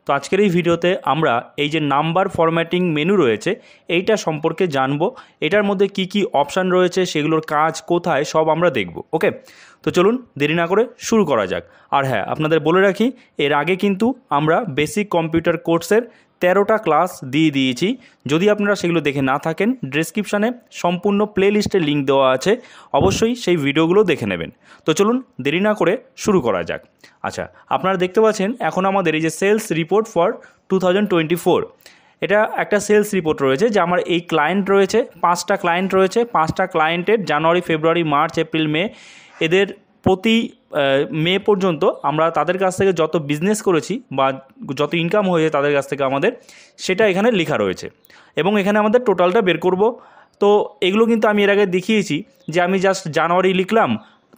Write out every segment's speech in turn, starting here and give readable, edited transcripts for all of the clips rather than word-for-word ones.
তো আজকের এই ভিডিওতে আমরা এই যে নাম্বার ফরম্যাটিং মেনু রয়েছে এইটা সম্পর্কে জানবো। এটার মধ্যে কি কি অপশান রয়েছে, সেগুলোর কাজ কোথায়, সব আমরা দেখব। ওকে, তো চলুন দেরি না করে শুরু করা যাক। আর হ্যাঁ, আপনাদের বলে রাখি, এর আগে কিন্তু আমরা বেসিক কম্পিউটার কোর্সের 13টা ক্লাস দিয়ে দিয়েছি। যদি আপনারা সেগুলো দেখে না থাকেন, ডেসক্রিপশানে সম্পূর্ণ প্লেলিস্টের লিঙ্ক দেওয়া আছে, অবশ্যই সেই ভিডিওগুলো দেখে নেবেন। তো চলুন দেরি না করে শুরু করা যাক। আচ্ছা, আপনারা দেখতে পাচ্ছেন এখন আমাদের এই যে সেলস রিপোর্ট ফর 2024, এটা একটা সেলস রিপোর্ট রয়েছে যে আমার এই ক্লায়েন্ট রয়েছে, 5টা ক্লায়েন্ট রয়েছে। 5টা ক্লায়েন্টের জানুয়ারি, ফেব্রুয়ারি, মার্চ, এপ্রিল, মে, এদের প্রতি মে পর্যন্ত আমরা তাদের কাছ থেকে যত বিজনেস করেছি বা যত ইনকাম হয়েছে তাদের কাছ থেকে আমাদের, সেটা এখানে লেখা রয়েছে এবং এখানে আমাদের টোটালটা বের করব। তো এগুলো কিন্তু আমি এর আগে দেখিয়েছি যে আমি জাস্ট জানুয়ারি লিখলাম,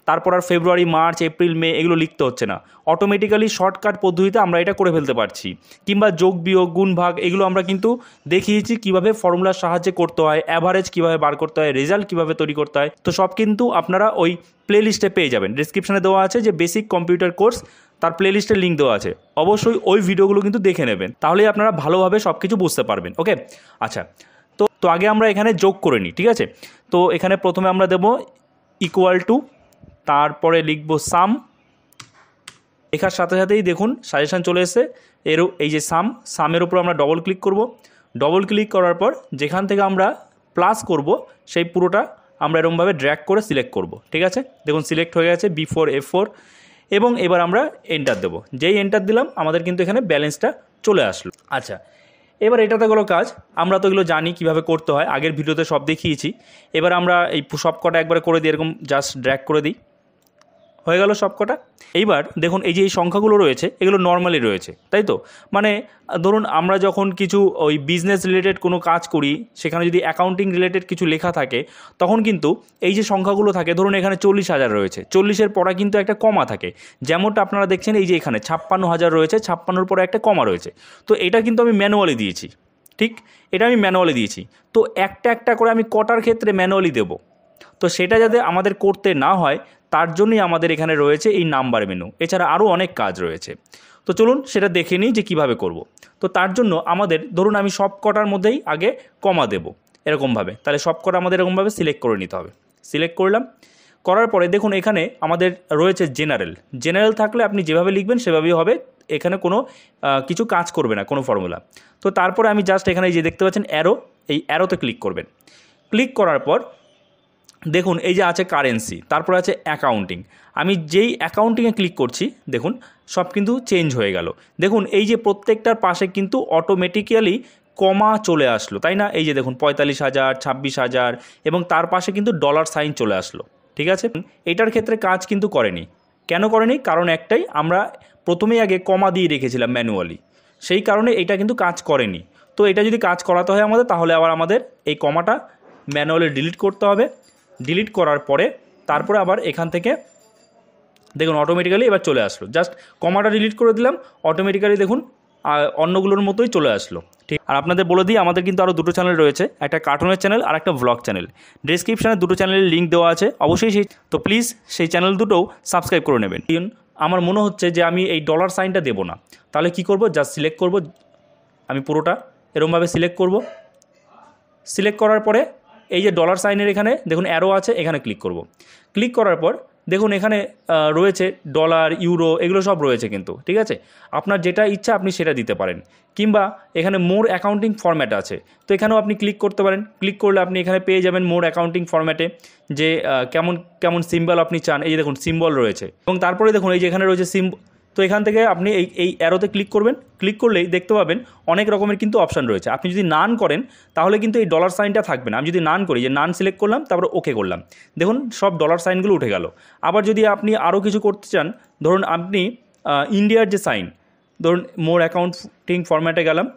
তারপর আর ফেব্রুয়ারি, মার্চ, এপ্রিল, মে এগুলো লিখতে হচ্ছে না। অটোমেটিক্যালি শর্টকাট পদ্ধতিতে আমরা এটা করে ফেলতে পারছি। কিংবা যোগ, বিয়োগ, গুণ, ভাগ এগুলো আমরা কিন্তু দেখিয়েছি কীভাবে ফর্মুলার সাহায্যে করতে হয়, অ্যাভারেজ কীভাবে বার করতে হয়, রেজাল্ট কীভাবে তৈরি করতে হয়। তো সব কিন্তু আপনারা ওই প্লেলিস্টে পেয়ে যাবেন। ডেসক্রিপশানে দেওয়া আছে যে বেসিক কম্পিউটার কোর্স, তার প্লেলিস্টের লিঙ্ক দেওয়া আছে। অবশ্যই ওই ভিডিওগুলো কিন্তু দেখে নেবেন, তাহলেই আপনারা ভালোভাবে সব কিছু বুঝতে পারবেন। ওকে, আচ্ছা, তো আগে আমরা এখানে যোগ করে নিই, ঠিক আছে। তো এখানে প্রথমে আমরা দেব ইকুয়াল টু, তারপরে লিখব সাম। লেখার সাথে সাথেই দেখুন সাজেশান চলে এসে এরও এই যে সামের উপর আমরা ডবল ক্লিক করব। ডবল ক্লিক করার পর যেখান থেকে আমরা প্লাস করব সেই পুরোটা আমরা এরকমভাবে ড্র্যাগ করে সিলেক্ট করব, ঠিক আছে। দেখুন সিলেক্ট হয়ে গেছে B4 F4 এবং এবার আমরা এন্টার দেব। যেই এন্টার দিলাম আমাদের কিন্তু এখানে ব্যালেন্সটা চলে আসলো। আচ্ছা, এবার এটাতে গেলো কাজ। আমরা তো এগুলো জানি কীভাবে করতে হয়, আগের ভিডিওতে সব দেখিয়েছি। এবার আমরা এই সব কটা একবারে করে দিই, এরকম জাস্ট ড্র্যাগ করে দিই, হয়ে গেল সব কটা। এইবার দেখুন এই যে এই সংখ্যাগুলো রয়েছে এগুলো নর্মালি রয়েছে, তাই তো। মানে ধরুন আমরা যখন কিছু ওই বিজনেস রিলেটেড কোনো কাজ করি, সেখানে যদি অ্যাকাউন্টিং রিলেটেড কিছু লেখা থাকে, তখন কিন্তু এই যে সংখ্যাগুলো থাকে, ধরুন এখানে 40,000 রয়েছে, 40-এর পরে কিন্তু একটা কমা থাকে। যেমনটা আপনারা দেখছেন এই যে এখানে 56,000 রয়েছে, 56-এর পরে একটা কমা রয়েছে। তো এটা কিন্তু আমি ম্যানুয়ালি দিয়েছি, ঠিক, এটা আমি ম্যানুয়ালি দিয়েছি। তো একটা একটা করে আমি কটার ক্ষেত্রে ম্যানুয়ালি দেবো, তো সেটা যাতে আমাদের করতে না হয় তার জন্যই আমাদের এখানে রয়েছে এই নাম্বার মেনু। এছাড়া আরও অনেক কাজ রয়েছে। তো চলুন সেটা দেখে নিই যে কীভাবে করব। তো তার জন্য আমাদের ধরুন আমি সব কটার মধ্যেই আগে কমা দেব এরকমভাবে, তাহলে সব কটা আমাদের এরকমভাবে সিলেক্ট করে নিতে হবে। সিলেক্ট করলাম, করার পরে দেখুন এখানে আমাদের রয়েছে জেনারেল থাকলে আপনি যেভাবে লিখবেন সেভাবেই হবে, এখানে কোনো কিছু কাজ করবে না, কোনো ফর্মুলা। তো তারপরে আমি জাস্ট এখানে যে দেখতে পাচ্ছেন অ্যারো, এই অ্যারোতে ক্লিক করবেন। ক্লিক করার পর দেখুন এই যে আছে কারেন্সি, তারপর আছে অ্যাকাউন্টিং। আমি যেই অ্যাকাউন্টিংয়ে ক্লিক করছি দেখুন সব কিন্তু চেঞ্জ হয়ে গেল। দেখুন এই যে প্রত্যেকটার পাশে কিন্তু অটোমেটিক্যালি কমা চলে আসলো, তাই না। এই যে দেখুন 45,000, 26,000 এবং তার পাশে কিন্তু ডলার সাইন চলে আসলো, ঠিক আছে। এটার ক্ষেত্রে কাজ কিন্তু করেনি। কেন করেনি? কারণ একটাই, আমরা প্রথমেই আগে কমা দিয়ে রেখেছিলাম ম্যানুয়ালি, সেই কারণে এটা কিন্তু কাজ করেনি। তো এটা যদি কাজ করাতে হয় আমাদের, তাহলে আবার আমাদের এই কমাটা ম্যানুয়ালি ডিলিট করতে হবে। ডিলিট করার পরে তারপরে আবার এখান থেকে দেখুন অটোমেটিক্যালি এবার চলে আসলো। জাস্ট কমাটা ডিলিট করে দিলাম, অটোমেটিক্যালি দেখুন অন্যগুলোর মতোই চলে আসলো, ঠিক। আর আপনাদের বলে দিই আমাদের কিন্তু আরও দুটো চ্যানেল রয়েছে, একটা কার্টুনের চ্যানেল আর একটা ভ্লগ চ্যানেল। ডেসক্রিপশানে দুটো চ্যানেলের লিঙ্ক দেওয়া আছে, অবশ্যই তো প্লিজ সেই চ্যানেল দুটোও সাবস্ক্রাইব করে নেবেন। আমার মনে হচ্ছে যে আমি এই ডলার সাইনটা দেবো না, তাহলে কি করব, জাস্ট সিলেক্ট করব। আমি পুরোটা এরকমভাবে সিলেক্ট করব। সিলেক্ট করার পরে এই যে ডলার সাইনের এখানে দেখুন অ্যারো আছে, এখানে ক্লিক করব। ক্লিক করার পর দেখুন এখানে রয়েছে ডলার, ইউরো এগুলো সব রয়েছে কিন্তু, ঠিক আছে। আপনার যেটা ইচ্ছা আপনি সেটা দিতে পারেন। কিংবা এখানে মোর অ্যাকাউন্টিং ফরম্যাট আছে, তো এখানেও আপনি ক্লিক করতে পারেন। ক্লিক করলে আপনি এখানে পেয়ে যাবেন মোর অ্যাকাউন্টিং ফরম্যাটে যে কেমন কেমন সিম্বল আপনি চান। এই যে দেখুন সিম্বল রয়েছে এবং তারপরে দেখুন এই যে এখানে রয়েছে তো এখান থেকে আপনি এই অ্যারোতে ক্লিক করবেন। ক্লিক করলেই দেখতে পাবেন অনেক রকমের কিন্তু অপশান রয়েছে। আপনি যদি নান করেন তাহলে কিন্তু এই ডলার সাইনটা থাকবে না। আমি যদি নান করি, যে নান সিলেক্ট করলাম তারপর ওকে করলাম, দেখুন সব ডলার সাইনগুলো উঠে গেল। আবার যদি আপনি আরও কিছু করতে চান, ধরুন আপনি ইন্ডিয়ার যে সাইন, ধরুন মোর অ্যাকাউন্টিং ফরম্যাটে গেলাম,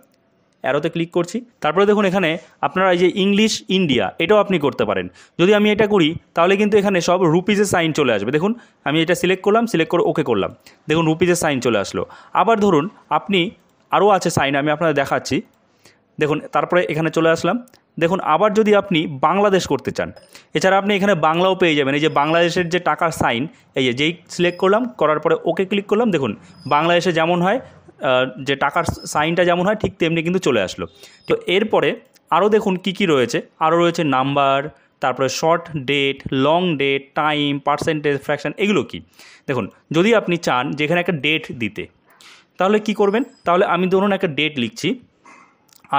অ্যারোতে ক্লিক করছি, তারপরে দেখুন এখানে আপনারা এই যে ইংলিশ ইন্ডিয়া এটাও আপনি করতে পারেন। যদি আমি এটা করি তাহলে কিন্তু এখানে সব রুপিজের সাইন চলে আসবে। দেখুন আমি এটা সিলেক্ট করলাম, সিলেক্ট করে ওকে করলাম, দেখুন রুপিজের সাইন চলে আসলো। আবার ধরুন আপনি আরও আছে সাইন, আমি আপনাদের দেখাচ্ছি, দেখুন তারপরে এখানে চলে আসলাম। দেখুন আবার যদি আপনি বাংলাদেশ করতে চান, এছাড়া আপনি এখানে বাংলাও পেয়ে যাবেন। এই যে বাংলাদেশের যে টাকার সাইন, এই যে যেই সিলেক্ট করলাম, করার পরে ওকে ক্লিক করলাম, দেখুন বাংলাদেশে যেমন হয় যে টাকার সাইনটা যেমন হয় ঠিক তেমনি কিন্তু চলে আসলো। তো এরপরে আরও দেখুন কি কি রয়েছে, আরও রয়েছে নাম্বার, তারপরে short date, long date, time, percentage, fraction, এগুলো কি দেখুন। যদি আপনি চান যেখানে একটা ডেট দিতে, তাহলে কি করবেন, তাহলে আমি ধরুন একটা ডেট লিখছি,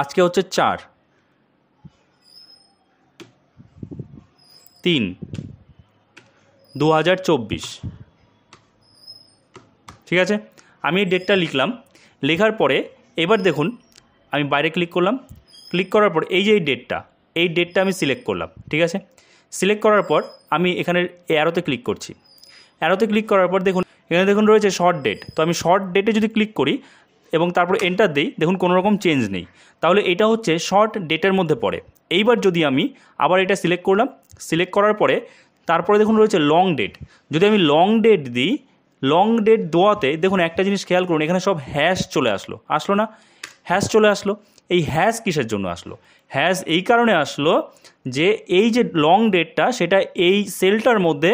আজকে হচ্ছে 4/3/2024, ঠিক আছে। আমি এই ডেটটা লিখলাম, লেখার পরে এবার দেখুন আমি বাইরে ক্লিক করলাম, ক্লিক করার পর এই যে এই ডেটটা আমি সিলেক্ট করলাম, ঠিক আছে। সিলেক্ট করার পর আমি এখানে অ্যারোতে ক্লিক করছি, অ্যারোতে ক্লিক করার পর দেখুন এখানে দেখুন রয়েছে শর্ট ডেট। তো আমি শর্ট ডেটে যদি ক্লিক করি এবং তারপর এন্টার দিই, দেখুন কোনো রকম চেঞ্জ নেই, তাহলে এটা হচ্ছে শর্ট ডেটের মধ্যে পড়ে। এইবার যদি আমি আবার এটা সিলেক্ট করলাম, সিলেক্ট করার পরে তারপরে দেখুন রয়েছে লং ডেট। যদি আমি লং ডেট দিই, লং ডেট দেওয়াতে দেখুন একটা জিনিস খেয়াল করুন, এখানে সব হ্যাশ চলে আসলো না, হ্যাশ চলে আসলো। এই হ্যাশ কিসের জন্য আসলো? হ্যাশ এই কারণে আসলো যে এই যে লং ডেটটা সেটা এই সেলটার মধ্যে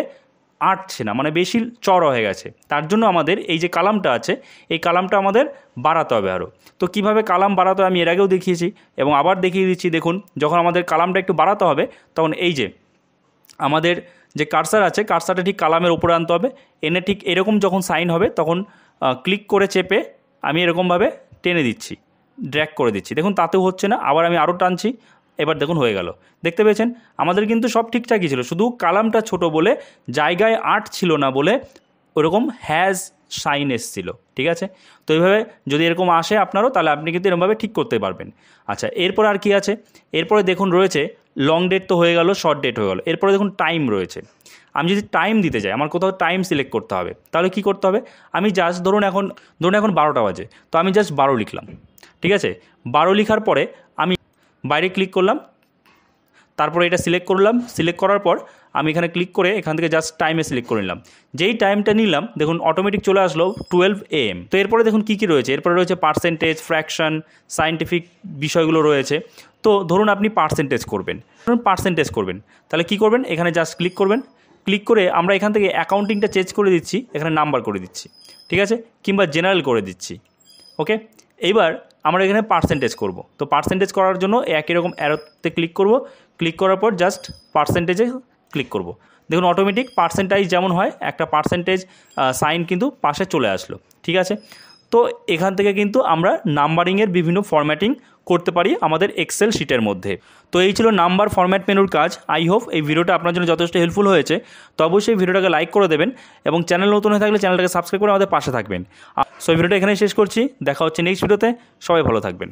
আটছে না, মানে বেশি চড়া হয়ে গেছে, তার জন্য আমাদের এই যে কালামটা আছে এই কালামটা আমাদের বাড়াতে হবে আরও। তো কীভাবে কালাম বাড়াতে হবে আমি এর আগেও দেখিয়েছি এবং আবার দেখিয়ে দিচ্ছি। দেখুন যখন আমাদের কালামটা একটু বাড়াতে হবে তখন এই যে আমাদের যে কার্সার আছে কার্সারটা ঠিক কালামের উপরে আনতে হবে, এনে ঠিক এরকম যখন সাইন হবে তখন ক্লিক করে চেপে আমি এরকমভাবে টেনে দিচ্ছি, ড্র্যাগ করে দিচ্ছি। দেখুন তাতেও হচ্ছে না, আবার আমি আরও টানছি, এবার দেখুন হয়ে গেল। দেখতে পেয়েছেন আমাদের কিন্তু সব ঠিকঠাকই ছিল, শুধু কালামটা ছোট বলে জায়গায় আর্ট ছিল না বলে ওরকম হ্যাজ সাইন এসছিল, ঠিক আছে। তো এইভাবে যদি এরকম আসে আপনারও, তাহলে আপনি কিন্তু এরকমভাবে ঠিক করতে পারবেন। আচ্ছা এরপর আর কি আছে, এরপরে দেখুন রয়েছে লং ডেট তো হয়ে গেল, শর্ট ডেট হয়ে গেল, এরপরে দেখুন টাইম রয়েছে। আমি যদি টাইম দিতে যাই, আমার কোথাও টাইম সিলেক্ট করতে হবে, তাহলে কি করতে হবে, আমি জাস্ট ধরুন এখন 12টা বাজে, তো আমি জাস্ট 12 লিখলাম, ঠিক আছে। 12 লেখার পরে আমি বাইরে ক্লিক করলাম, তারপরে এটা সিলেক্ট করলাম, সিলেক্ট করার পর আমি এখানে ক্লিক করে এখান থেকে জাস্ট টাইমে সিলেক্ট করে নিলাম। যেই টাইমটা নিলাম দেখুন অটোমেটিক চলে আসলো 12 AM। তো এরপরে দেখুন কী কী রয়েছে, এরপরে রয়েছে পার্সেন্টেজ, ফ্র্যাকশন, সায়েন্টিফিক বিষয়গুলো রয়েছে। তো ধরুন আপনি পার্সেন্টেজ করবেন, তাহলে কি করবেন, এখানে জাস্ট ক্লিক করবেন, ক্লিক করে আমরা এখান থেকে অ্যাকাউন্টিংটা চেঞ্জ করে দিচ্ছি, এখানে নাম্বার করে দিচ্ছি, ঠিক আছে, কিংবা জেনারেল করে দিচ্ছি, ওকে। এইবার আমরা এখানে পার্সেন্টেজ করব। তো পার্সেন্টেজ করার জন্য একই রকম অ্যারোতে ক্লিক করব, ক্লিক করার পর জাস্ট পার্সেন্টেজে ক্লিক করব। দেখুন অটোমেটিক পার্সেন্টাইজ যেমন হয় একটা পার্সেন্টেজ সাইন কিন্তু পাশে চলে আসলো, ঠিক আছে। তো এখান থেকে কিন্তু আমরা নাম্বারিংয়ের বিভিন্ন ফরম্যাটিং করতে পারি আমাদের এক্সেল শিটের মধ্যে। তো এই ছিল নাম্বার ফরম্যাট মেনুর কাজ। আই হোপ এই ভিডিওটা আপনার জন্য যথেষ্ট হেল্পফুল হয়েছে। তো অবশ্যই ভিডিওটাকে লাইক করে দেবেন এবং চ্যানেল নতুন হয়ে থাকলে চ্যানেলটাকে সাবস্ক্রাইব করে আমাদের পাশে থাকবেন। সো ভিডিওটা এখানেই শেষ করছি, দেখা হচ্ছে নেক্সট ভিডিওতে, সবাই ভালো থাকবেন।